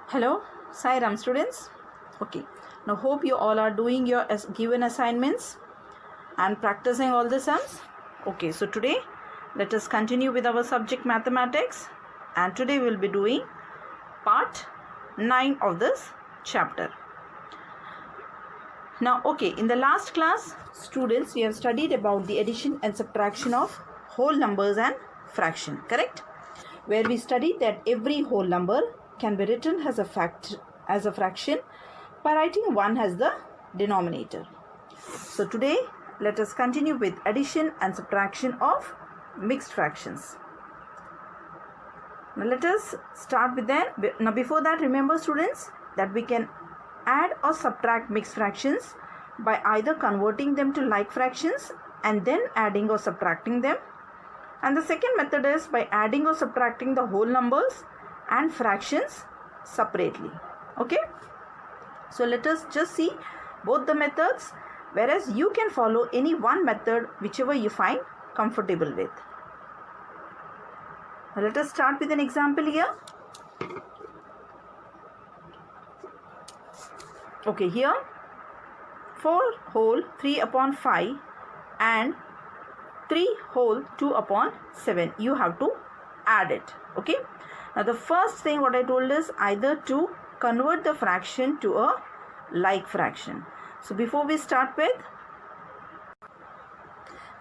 Hello, Sai Ram students. Okay, now hope you all are doing your given assignments and practicing all the sums. Okay, so today let us continue with our subject mathematics, and today we will be doing part 9 of this chapter. Now, okay, in the last class, students, we have studied about the addition and subtraction of whole numbers and fraction, correct? Where we studied that every whole number can be written as a fraction by writing 1 as the denominator. So today, let us continue with addition and subtraction of mixed fractions. Now let us start with that. Now before that, remember students that we can add or subtract mixed fractions by either converting them to like fractions and then adding or subtracting them. And the second method is by adding or subtracting the whole numbers and fractions separately. Okay. So let us just see both the methods, whereas you can follow any one method whichever you find comfortable with. Now let us start with an example here. Okay, here 4 whole 3 upon 5 and 3 whole 2 upon 7. You have to add it. Okay. Now the first thing what I told is either to convert the fraction to a like fraction. So before we start with,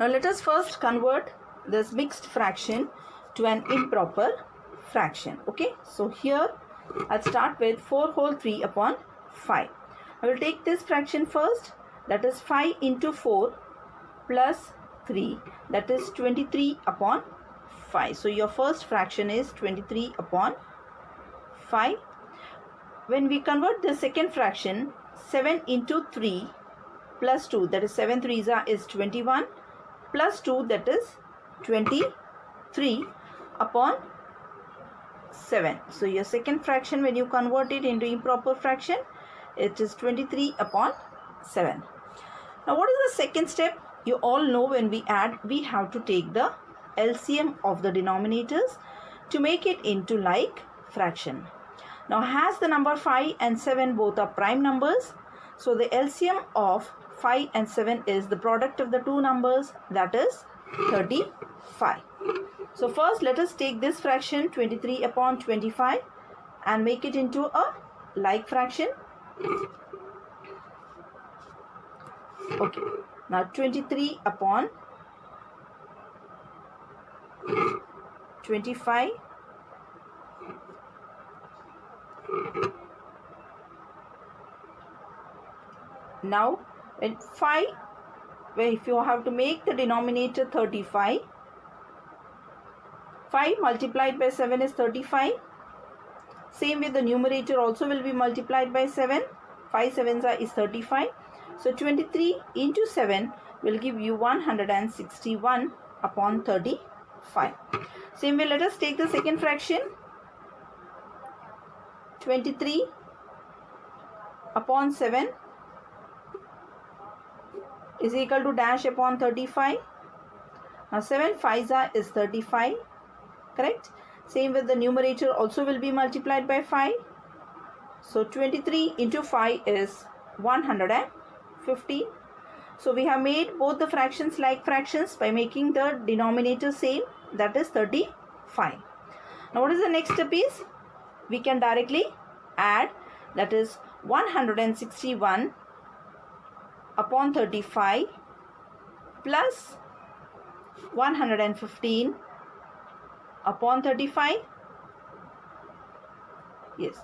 now let us first convert this mixed fraction to an improper fraction. Okay. So here I'll start with 4 whole 3 upon 5. I will take this fraction first, that is 5 into 4 plus 3, that is 23 upon 5. So your first fraction is 23 upon 5. When we convert the second fraction, 7 into 3 plus 2, that is 7 3s is 21, plus 2, that is 23 upon 7. So your second fraction, when you convert it into improper fraction, it is 23 upon 7. Now what is the second step? You all know when we add, we have to take the LCM of the denominators to make it into like fraction. Now as the number 5 and 7 both are prime numbers, so the LCM of 5 and 7 is the product of the two numbers, that is 35. So first let us take this fraction 23 upon 25 and make it into a like fraction. Okay, now 23 upon 25 now when 5, if you have to make the denominator 35, 5 multiplied by 7 is 35. Same way the numerator also will be multiplied by 7. 5 7s is 35. So 23 into 7 will give you 161 upon 35. Same way let us take the second fraction. 23 upon 7 is equal to dash upon 35. Now 7 5s is 35. Correct? Same with the numerator also will be multiplied by 5. So 23 into 5 is 150. So we have made both the fractions like fractions by making the denominator same, that is 35. Now what is the next step is? We can directly add, that is 161 upon 35 plus 115 upon 35. Yes.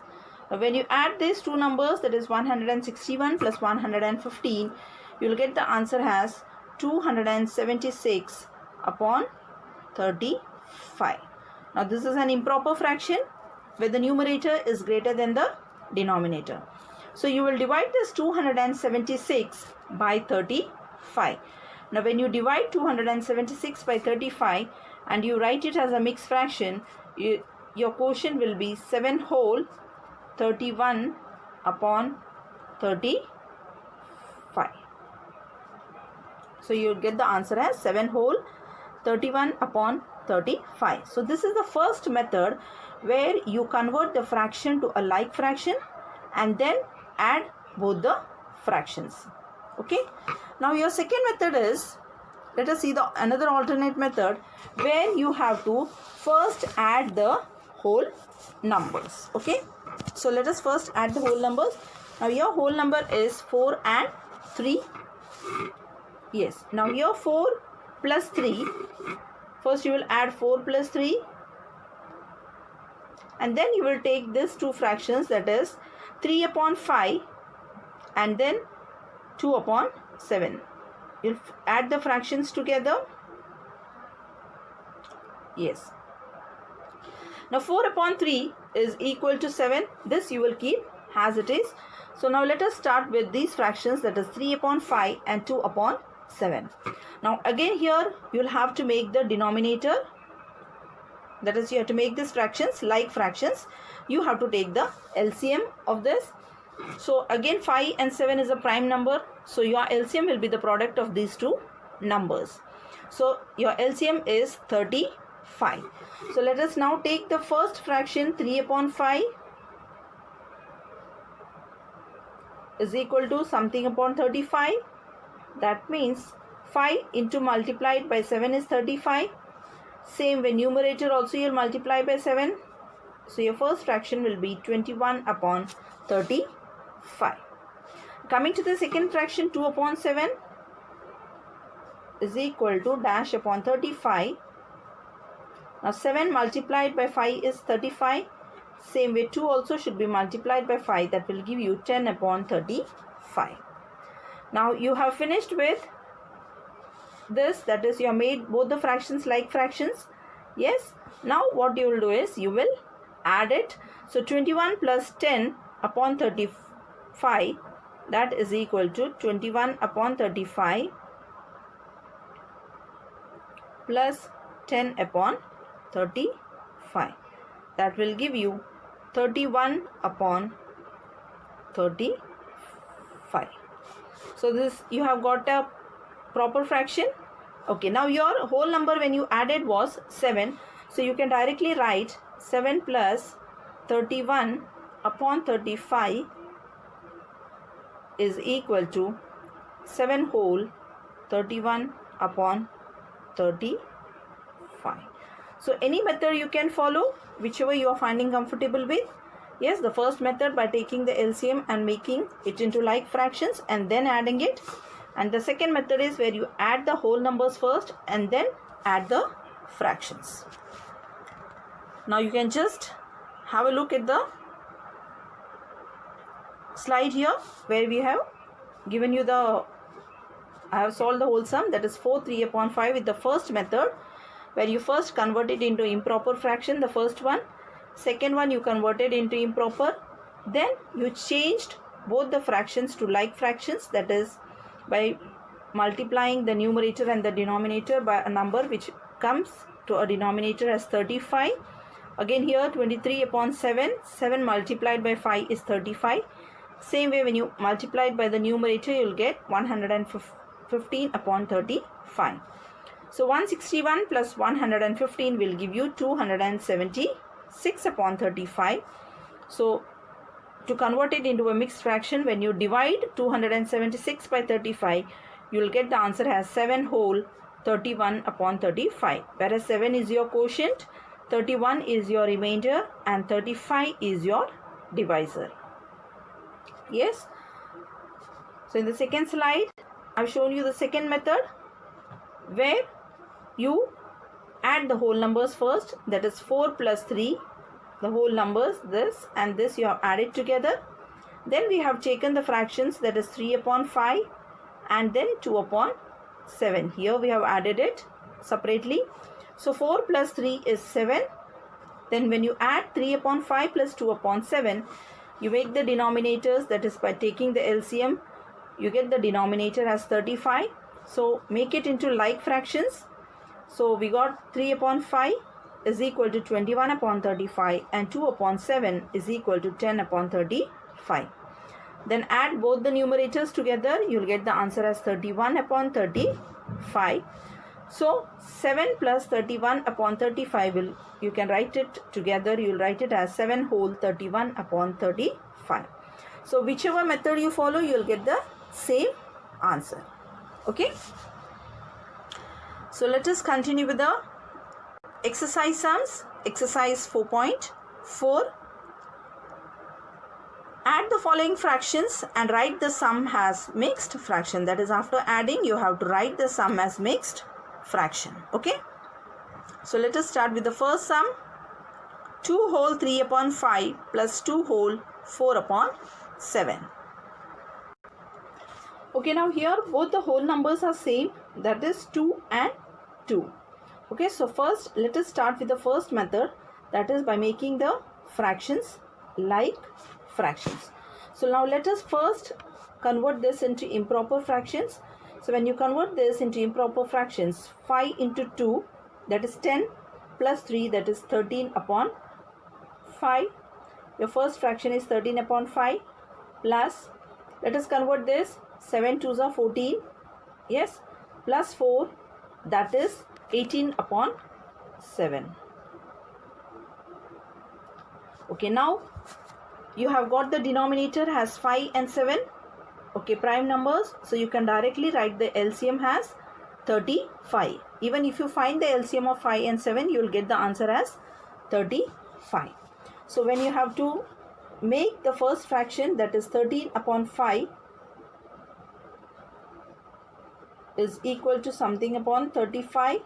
Now when you add these two numbers, that is 161 plus 115, you will get the answer as 276 upon 35. Now this is an improper fraction where the numerator is greater than the denominator. So you will divide this 276 by 35. Now when you divide 276 by 35 and you write it as a mixed fraction, your quotient will be 7 whole 31 upon 35. So you will get the answer as 7 whole 31 upon 35. So this is the first method where you convert the fraction to a like fraction and then add both the fractions. Okay. Now your second method is, let us see the another alternate method where you have to first add the whole numbers. Okay. So let us first add the whole numbers. Now your whole number is 4 and 3. Yes. Now your 4 plus 3. First you will add 4 plus 3. And then you will take these two fractions, that is 3 upon 5 and then 2 upon 7. You'll add the fractions together. Yes. Now 4 upon 3 is equal to 7. This you will keep as it is. So now let us start with these fractions, that is 3 upon 5 and 2 upon 7. Now again here you will have to make the denominator, that is you have to make these fractions like fractions. You have to take the LCM of this. So again 5 and 7 is a prime number. So your LCM will be the product of these two numbers. So your LCM is 35. So let us now take the first fraction, 3 upon 5 is equal to something upon 35. That means 5 into multiplied by 7 is 35. Same way numerator also you'll multiply by 7. So your first fraction will be 21 upon 35. Coming to the second fraction, 2 upon 7 is equal to dash upon 35. Now 7 multiplied by 5 is 35. Same way 2 also should be multiplied by 5. That will give you 10 upon 35. Now you have finished with this, that is you have made both the fractions like fractions. Yes. Now what you will do is you will add it. So 21 plus 10 upon 35, that is equal to 21 upon 35 plus 10 upon 35. That will give you 31 upon 35. So this you have got a proper fraction. Okay, now your whole number when you added was 7. So you can directly write 7 plus 31 upon 35 is equal to 7 whole 31 upon 35. So any method you can follow, whichever you are finding comfortable with. Yes, the first method by taking the LCM and making it into like fractions and then adding it. And the second method is where you add the whole numbers first and then add the fractions. Now you can just have a look at the slide here where we have given you the, I have solved the whole sum, that is 4 3 upon 5 with the first method where you first converted into improper fraction, the first one. Second one you converted into improper. Then you changed both the fractions to like fractions, that is by multiplying the numerator and the denominator by a number which comes to a denominator as 35. Again here 23 upon 7, 7 multiplied by 5 is 35. Same way when you multiply it by the numerator you will get 115 upon 35. So 161 plus 115 will give you 276 upon 35. So to convert it into a mixed fraction, when you divide 276 by 35, you will get the answer as 7 whole 31 upon 35. Whereas 7 is your quotient, 31 is your remainder and 35 is your divisor. Yes. So in the second slide, I have shown you the second method where you add the whole numbers first, that is 4 plus 3, the whole numbers, this and this you have added together. Then we have taken the fractions, that is 3 upon 5 and then 2 upon 7. Here we have added it separately. So 4 plus 3 is 7. Then when you add 3 upon 5 plus 2 upon 7, you make the denominators, that is by taking the LCM, you get the denominator as 35. So make it into like fractions. So we got 3 upon 5 is equal to 21 upon 35 and 2 upon 7 is equal to 10 upon 35. Then add both the numerators together, you will get the answer as 31 upon 35. So 7 plus 31 upon 35 will, you can write it together, you will write it as 7 whole 31 upon 35. So whichever method you follow, you will get the same answer. Okay. So let us continue with the exercise sums. Exercise 4.4. Add the following fractions and write the sum as mixed fraction. That is, after adding, you have to write the sum as mixed fraction. Okay. So let us start with the first sum. 2 whole 3 upon 5 plus 2 whole 4 upon 7. Okay, now here both the whole numbers are same, that is 2 and 2. Okay, so first let us start with the first method, that is by making the fractions like fractions. So now let us first convert this into improper fractions. So when you convert this into improper fractions, 5 into 2, that is 10, plus 3, that is 13 upon 5. Your first fraction is 13 upon 5, plus, let us convert this, 7 2s are 14, yes, plus 4, that is 18 upon 7. Okay, now you have got the denominator as 5 and 7, okay, prime numbers, so you can directly write the LCM as 35. Even if you find the LCM of 5 and 7, you will get the answer as 35. So when you have to make the first fraction, that is 13 upon 5 is equal to something upon 35.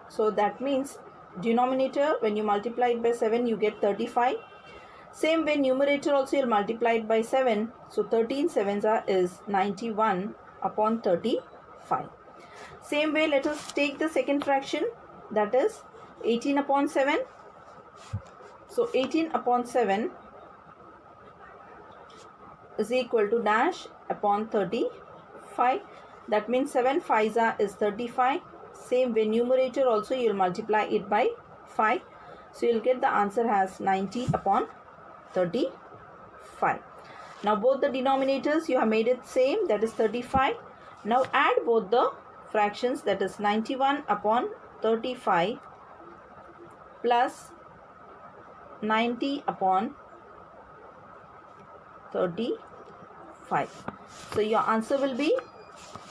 So that means denominator, when you multiply it by 7, you get 35. Same way numerator also you'll multiply it by 7. So 13 sevens is 91 upon 35. Same way let us take the second fraction, that is 18 upon 7. So 18 upon 7 is equal to dash upon 35. That means 7 5s is 35. Same way numerator also you will multiply it by 5. So you will get the answer as 90 upon 35. Now both the denominators you have made it same, that is 35. Now add both the fractions, that is 91 upon 35 plus 90 upon 35. So your answer will be,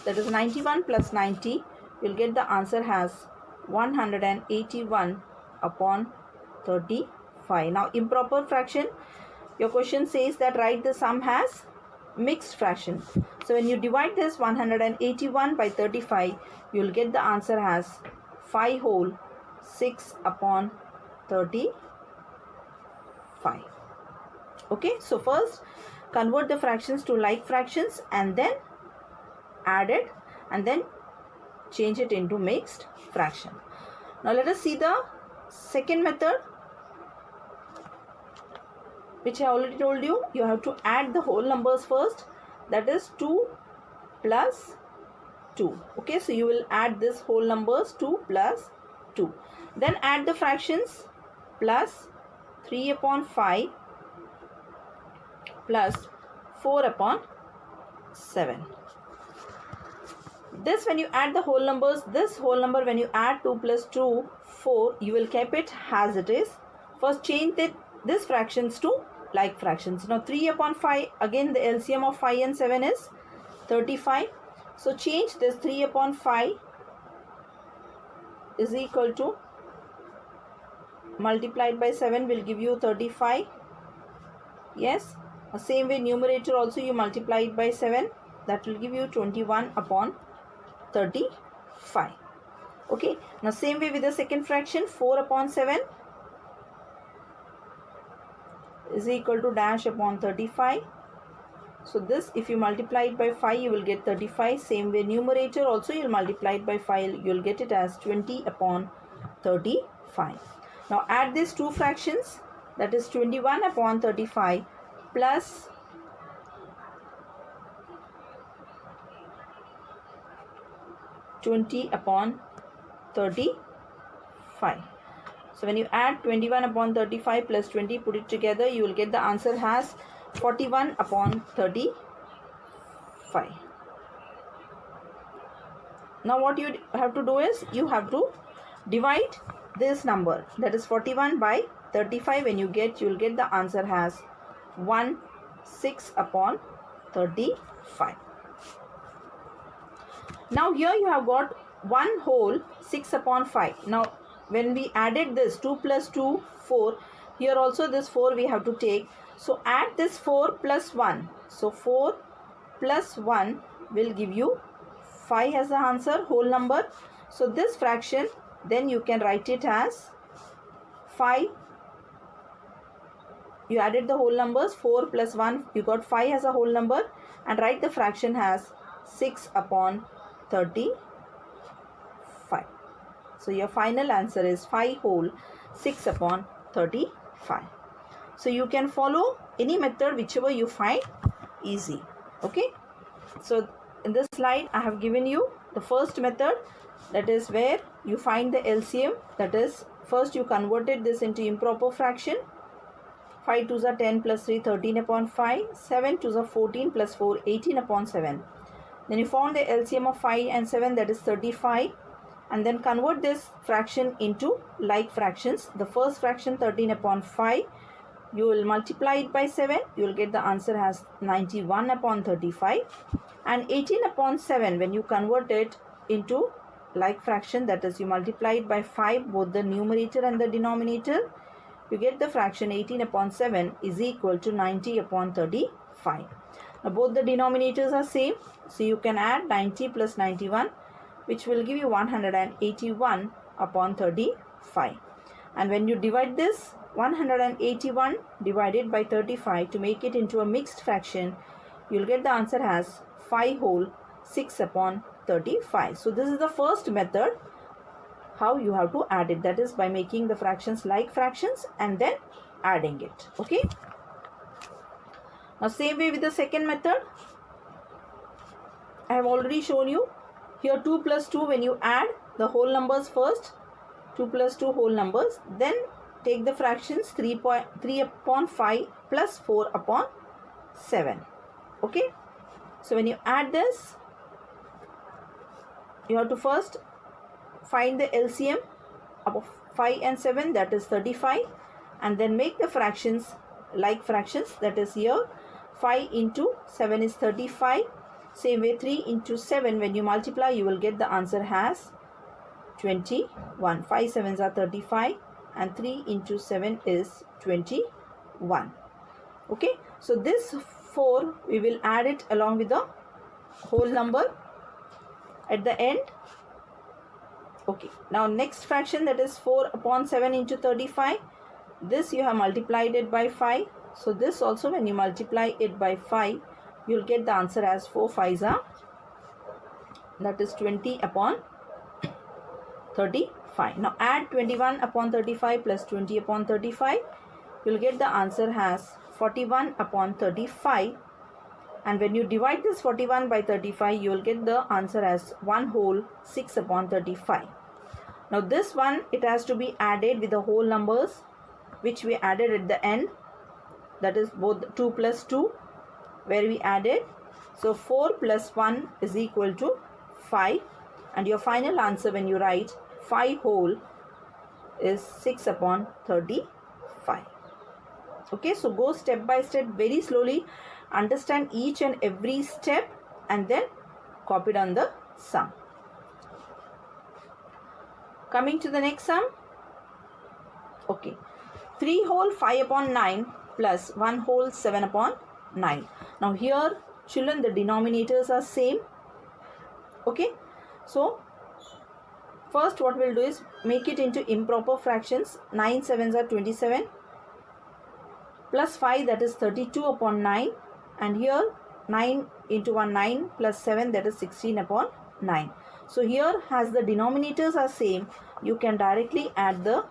that is 91 plus 90, you will get the answer as 181 upon 35. Now improper fraction, your question says that write the sum as mixed fraction. So when you divide this 181 by 35, you will get the answer as 5 whole 6 upon 35. Okay, so first convert the fractions to like fractions and then add it and then change it into mixed fraction. Now let us see the second method, which I already told you. You have to add the whole numbers first, that is 2 plus 2. Okay, so you will add this whole numbers 2 plus 2. Then add the fractions, plus 3 upon 5 plus 4 upon 7. This when you add the whole numbers, this whole number when you add 2 plus 2, 4, you will keep it as it is. First change this fractions to like fractions. Now 3 upon 5, again the LCM of 5 and 7 is 35. So change this 3 upon 5 is equal to, multiplied by 7 will give you 35. Yes. The same way numerator also you multiply it by 7, that will give you 21 upon 35. Okay. Now same way with the second fraction, 4 upon 7 is equal to dash upon 35. So this if you multiply it by 5, you will get 35. Same way numerator also you will multiply it by 5, you will get it as 20 upon 35. Now add these two fractions, that is 21 upon 35 plus 20 upon 35. So when you add 21 upon 35 plus 20, put it together, you will get the answer as 41 upon 35. Now what you have to do is, you have to divide this number, that is 41, by 35. When you will get the answer as 6 upon 35. Now here you have got 1 whole 6 upon 5. Now when we added this 2 plus 2, 4, here also this 4 we have to take. So add this 4 plus 1. So 4 plus 1 will give you 5 as the answer, whole number. So this fraction, then you can write it as 5. You added the whole numbers, 4 plus 1, you got 5 as a whole number, and write the fraction as 6 upon 35. So your final answer is 5 whole 6 upon 35. So you can follow any method whichever you find easy. Okay. So in this slide I have given you the first method, that is where you find the LCM. That is, first you converted this into improper fraction. 5 2s are 10 plus 3, 13 upon 5. 7 2s are 14 plus 4, 18 upon 7. Then you found the LCM of 5 and 7, that is 35. And then convert this fraction into like fractions. The first fraction, 13 upon 5, you will multiply it by 7. You will get the answer as 91 upon 35. And 18 upon 7, when you convert it into like fraction, that is, you multiply it by 5, both the numerator and the denominator, you get the fraction 18 upon 7 is equal to 90 upon 35. Now both the denominators are same, so you can add 90 plus 91, which will give you 181 upon 35. And when you divide this 181 divided by 35 to make it into a mixed fraction, you will get the answer as 5 whole 6 upon 35. So this is the first method how you have to add it, that is by making the fractions like fractions and then adding it. Okay. Now same way with the second method, I have already shown you. Here 2 plus 2, when you add the whole numbers first, 2 plus 2 whole numbers, then take the fractions 3 upon 5 plus 4 upon 7. Okay. So when you add this, you have to first find the LCM of 5 and 7, that is 35, and then make the fractions like fractions, that is here 5 into 7 is 35. Same way 3 into 7, when you multiply you will get the answer as 21. 5 7s are 35 and 3 into 7 is 21. Okay. So this 4 we will add it along with the whole number at the end. Okay. Now next fraction, that is 4 upon 7 into 35. This you have multiplied it by 5. So this also, when you multiply it by 5, you will get the answer as 4 5s are, that is 20 upon 35. Now add 21 upon 35 plus 20 upon 35. You will get the answer as 41 upon 35. And when you divide this 41 by 35, you will get the answer as 1 whole 6 upon 35. Now this one, it has to be added with the whole numbers which we added at the end. That is both 2 plus 2 where we added. So 4 plus 1 is equal to 5. And your final answer when you write 5 whole is 6 upon 35. Okay, so go step by step very slowly. Understand each and every step and then copy down the sum. Coming to the next sum. Okay. 3 whole 5 upon 9 plus 1 whole 7 upon 9. Now here children, the denominators are same. Okay. So first what we'll do is make it into improper fractions. 9 7s are 27 plus 5, that is 32 upon 9. And here 9 into 1 9 plus 7, that is 16 upon 9. So here as the denominators are same, you can directly add the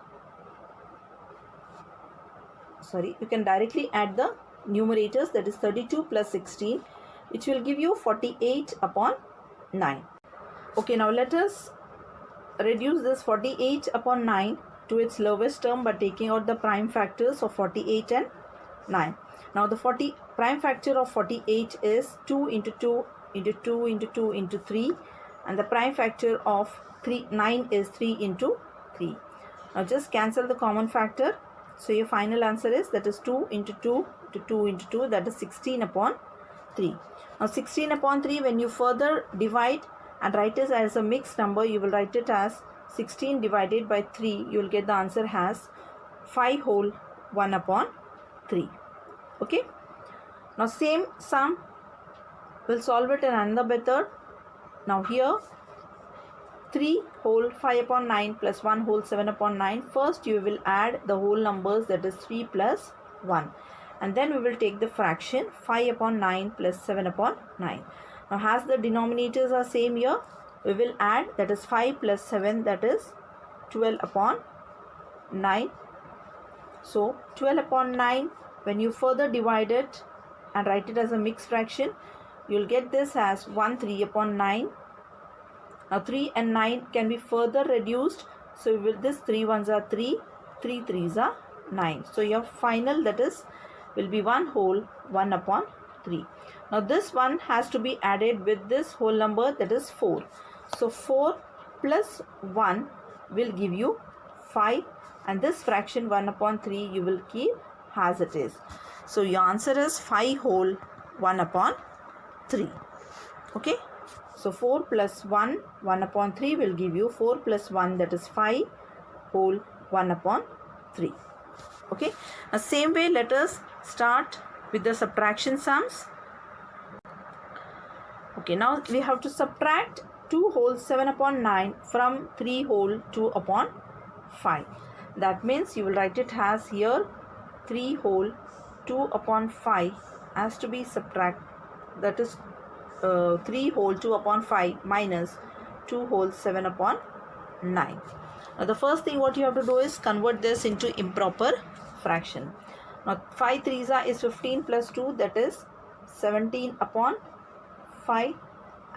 numerators, that is 32 plus 16, which will give you 48 upon 9. Okay, now let us reduce this 48 upon 9 to its lowest term by taking out the prime factors of 48 and 9. Now the prime factor of 48 is 2 into 2 into 2 into 2 into 3. and the prime factor of 9 is 3 into 3. Now just cancel the common factor. So your final answer is, that is 2 into 2 to 2 into 2, that is 16 upon 3. Now 16 upon 3, when you further divide and write it as a mixed number, you will write it as 16 divided by 3. You will get the answer as 5 whole 1 upon 3. Okay. Now same sum, we'll solve it in another method. Now here 3 whole 5 upon 9 plus 1 whole 7 upon 9. First you will add the whole numbers, that is 3 plus 1. And then we will take the fraction 5 upon 9 plus 7 upon 9. Now as the denominators are same here, we will add, that is 5 plus 7, that is 12 upon 9. So 12 upon 9, when you further divide it and write it as a mixed fraction, you will get this as 1 3 upon 9. Now 3 and 9 can be further reduced. So with this 3 ones are 3, 3 3s are 9. So your final, that is, will be 1 whole 1 upon 3. Now this one has to be added with this whole number, that is 4. So 4 plus 1 will give you 5, and this fraction 1 upon 3 you will keep as it is. So your answer is 5 whole 1 upon 3. Okay. So 4 plus 1, 1 upon 3 will give you 4 plus 1, that is 5 whole 1 upon 3. Okay. The same way, let us start with the subtraction sums. Okay, now we have to subtract 2 whole 7 upon 9 from 3 whole 2 upon 5. That means you will write it as here 3 whole 2 upon 5 has to be subtract, that is 3 whole 2 upon 5 minus 2 whole 7 upon 9. Now the first thing what you have to do is convert this into improper fraction. Now 5 3s is 15 plus 2, that is 17 upon 5,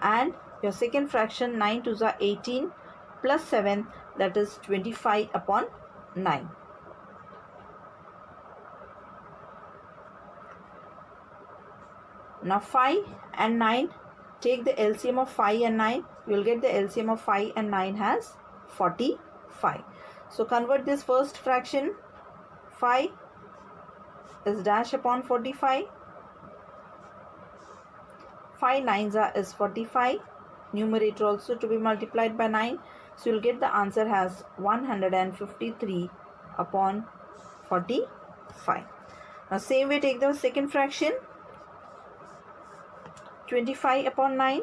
and your second fraction 9 2s are 18 plus 7, that is 25 upon 9. Now 5 and 9, take the LCM of 5 and 9. You will get the LCM of 5 and 9 has 45. So convert this first fraction. 5 is dash upon 45. 5 9s is 45. Numerator also to be multiplied by 9. So you will get the answer as 153 upon 45. Now same way, take the second fraction. 25 upon 9.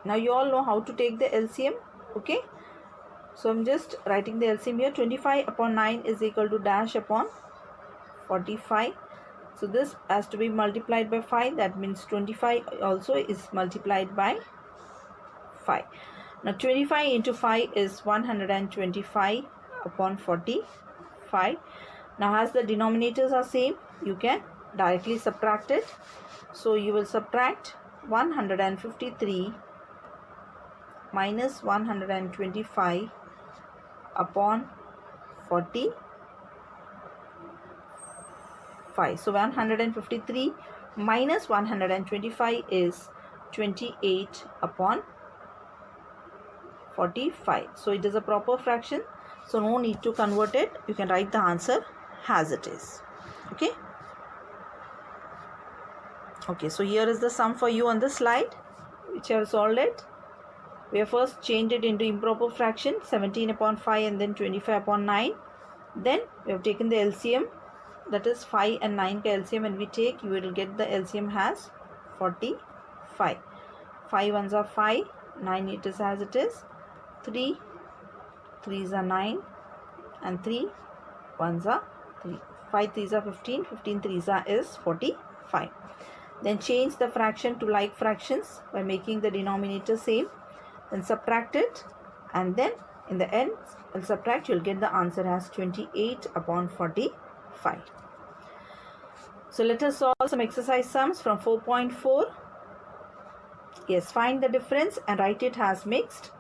Now you all know how to take the LCM. Okay. So I'm just writing the LCM here. 25 upon 9 is equal to dash upon 45. So this has to be multiplied by 5. That means 25 also is multiplied by 5. Now 25 into 5 is 125 upon 45. Now as the denominators are same, you can directly subtract it. So you will subtract 153 minus 125 upon 45. So 153 minus 125 is 28 upon 45. So it is a proper fraction. So no need to convert it. You can write the answer as it is. Okay. Okay, so here is the sum for you on the slide, which I have solved it. We have first changed it into improper fraction, 17 upon 5 and then 25 upon 9. Then we have taken the LCM, that is 5 and 9 ka LCM, and we take, you will get the LCM as 45. 5 ones are 5, 9 it is as it is, 3 3s are 9, and 3 ones are 3. 5 3s are 15, 15 3s are is 45. Then change the fraction to like fractions by making the denominator same. Then subtract it, and then in the end, I'll subtract, you'll get the answer as 28 upon 45. So let us solve some exercise sums from 4.4. Yes, find the difference and write it as mixed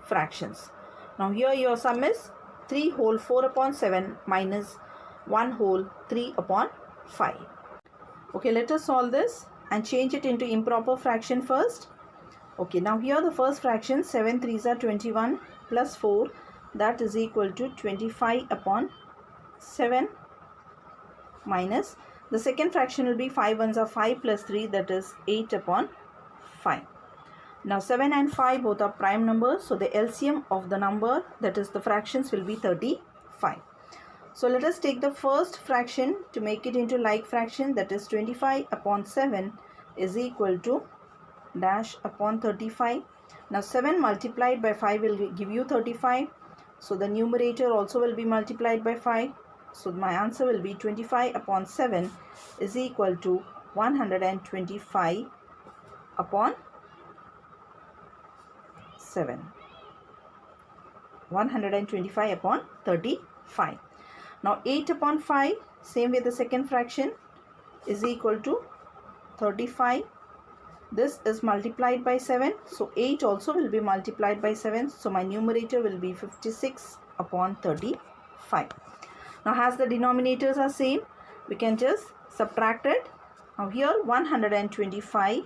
fractions. Now here your sum is 3 whole 4 upon 7 minus 1 whole 3 upon 5. Okay, let us solve this. and change it into improper fraction first. Okay, now here the first fraction, 7 3s are 21 plus 4, that is equal to 25 upon 7, minus the second fraction will be 5 1s are 5 plus 3, that is 8 upon 5. Now 7 and 5 both are prime numbers, so the LCM of the number, that is the fractions, will be 35. So let us take the first fraction to make it into like fraction, that is 25 upon 7 is equal to dash upon 35. Now 7 multiplied by 5 will give you 35. So the numerator also will be multiplied by 5. So my answer will be 25 upon 7 is equal to 125 upon 7. 125 upon 35. Now 8 upon 5, same way the second fraction, is equal to 35. This is multiplied by 7. So 8 also will be multiplied by 7. So my numerator will be 56 upon 35. Now as the denominators are same, we can just subtract it. Now here 125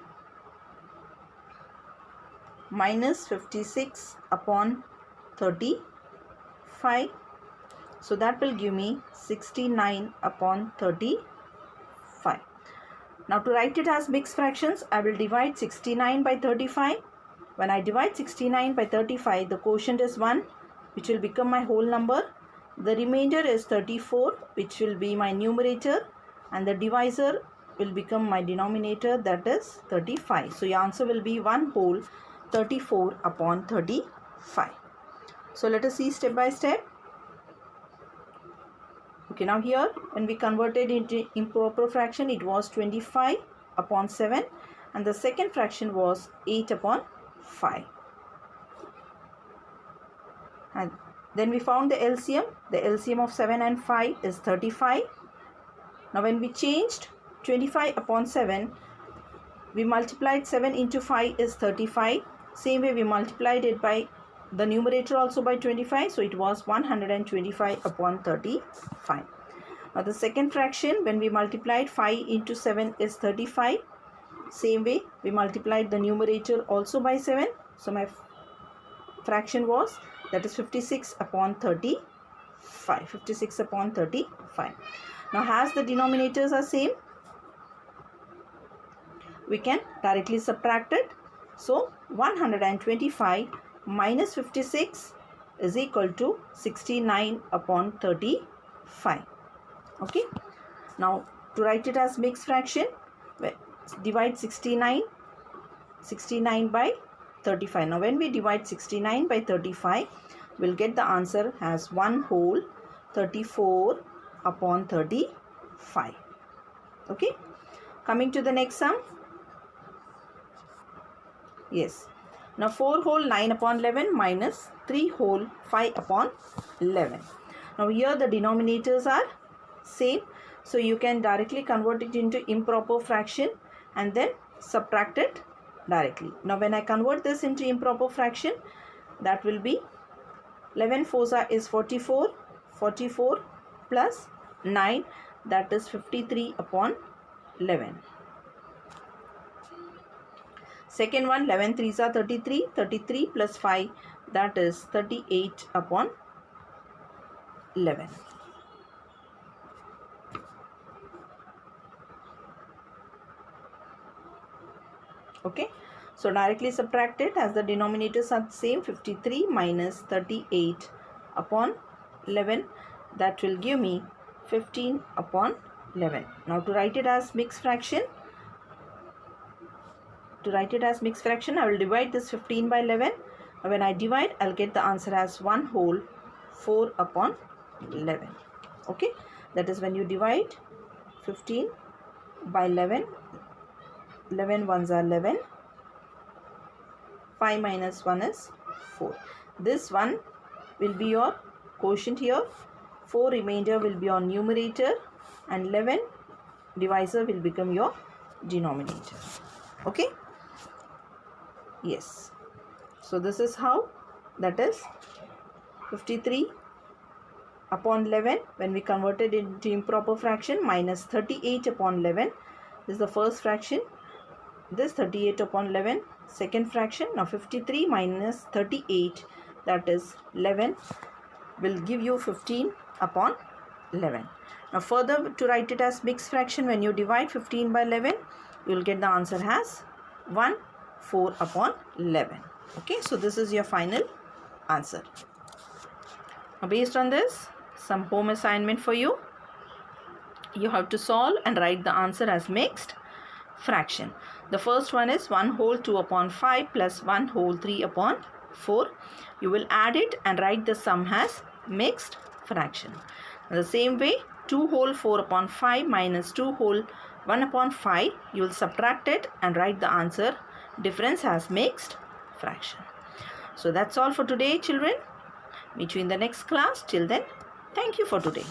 minus 56 upon 35. So that will give me 69 upon 35. Now to write it as mixed fractions, I will divide 69 by 35. When I divide 69 by 35, the quotient is 1, which will become my whole number. The remainder is 34, which will be my numerator, and the divisor will become my denominator, that is 35. So your answer will be 1 whole 34 upon 35. So let us see step by step. Okay, now here when we converted into improper fraction, it was 25 upon 7 and the second fraction was 8 upon 5. And then we found the LCM. The LCM of 7 and 5 is 35. Now when we changed 25 upon 7, we multiplied 7 into 5 is 35. Same way we multiplied it by the numerator also by 25, so it was 125 upon 35. Now the second fraction, when we multiplied 5 into 7 is 35. Same way we multiplied the numerator also by 7, so my fraction was, that is 56 upon 35. 56 upon 35. Now as the denominators are same, we can directly subtract it. So 125 minus 56 is equal to 69 upon 35. Okay. Now to write it as mixed fraction, divide 69 by 35. Now when we divide 69 by 35, we'll get the answer as 1 whole 34 upon 35. Okay. Coming to the next sum. Yes. Now 4 whole 9 upon 11 minus 3 whole 5 upon 11. Now here the denominators are same. So you can directly convert it into improper fraction and then subtract it directly. Now when I convert this into improper fraction, that will be 11 fours is 44. 44 plus 9, that is 53 upon 11. Second one, 11 threes are 33. 33 plus 5, that is 38 upon 11. Okay. So directly subtract it as the denominators are same. 53 minus 38 upon 11. That will give me 15 upon 11. Now to write it as mixed fraction. I will divide this 15 by 11. When I divide, I'll get the answer as 1 whole 4 upon 11. Okay. That is when you divide 15 by 11. 11 ones are 11. 5 minus 1 is 4. This one will be your quotient here. 4 remainder will be on numerator and 11 divisor will become your denominator. Okay. Yes. So this is how, that is 53 upon 11 when we converted into improper fraction minus 38 upon 11 is the first fraction. this 38 upon 11, second fraction. Now 53 minus 38, that is 11, will give you 15 upon 11. Now further to write it as mixed fraction, when you divide 15 by 11, you will get the answer as 1/4 upon 11. Okay, so this is your final answer. Now based on this, some home assignment for you. You have to solve and write the answer as mixed fraction. The first one is 1/2 upon 5 plus 1/3 upon 4. You will add it and write the sum as mixed fraction. The same way, 2/4 upon 5 minus 2/1 upon 5, you will subtract it and write the answer difference as mixed fraction. So that's all for today, children. Meet you in the next class. Till then, thank you for today.